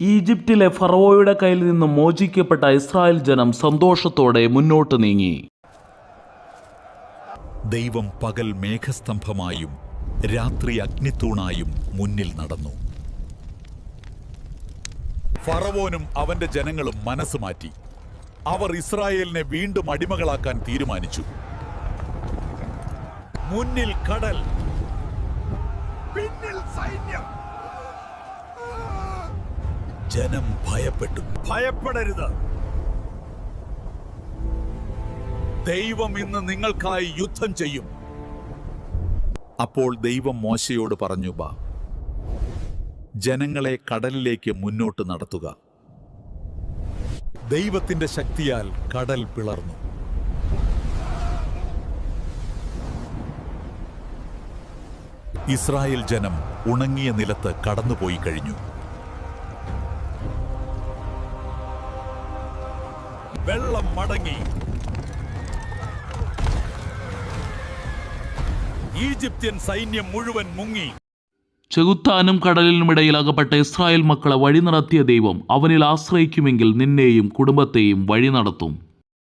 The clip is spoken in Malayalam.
ഈജിപ്തിലെ ഫറവോയുടെ കയ്യിൽ നിന്ന് മോചിക്കപ്പെട്ട ഇസ്രായേൽ ജനം സന്തോഷത്തോടെ മുന്നോട്ട് നീങ്ങി. ദൈവം പകൽ മേഘസ്തംഭമായും രാത്രി അഗ്നിത്തൂണായും മുന്നിൽ നടന്നു. ഫറവോനും അവന്റെ ജനങ്ങളും മനസ്സ് മാറ്റി. അവർ ഇസ്രായേലിനെ വീണ്ടും അടിമകളാക്കാൻ തീരുമാനിച്ചു. മുന്നിൽ കടൽ, പിന്നിൽ സൈന്യം. ജനം ഭയപ്പെട്ടു. ഭയപ്പെടരുത്, ദൈവം ഇന്ന് നിങ്ങൾക്കായി യുദ്ധം ചെയ്യും. അപ്പോൾ ദൈവം മോശയോട് പറഞ്ഞു, ബാ, ജനങ്ങളെ കടലിലേക്ക് മുന്നോട്ട് നടത്തുക. ദൈവത്തിന്റെ ശക്തിയാൽ കടൽ പിളർന്നു. ഇസ്രായേൽ ജനം ഉണങ്ങിയ നിലത്ത് കടന്നുപോയി കഴിഞ്ഞു. വെള്ളം മടങ്ങി. ഈജിപ്ഷ്യൻ സൈന്യം മുഴുവൻ മുങ്ങി. ചെകുത്താനും കടലിനുമിടയിൽ അകപ്പെട്ട ഇസ്രായേൽ മക്കളെ വഴി നടത്തിയ ദൈവം അവനിൽ ആശ്രയിക്കുമെങ്കിൽ നിന്നെയും കുടുംബത്തെയും വഴി നടത്തും.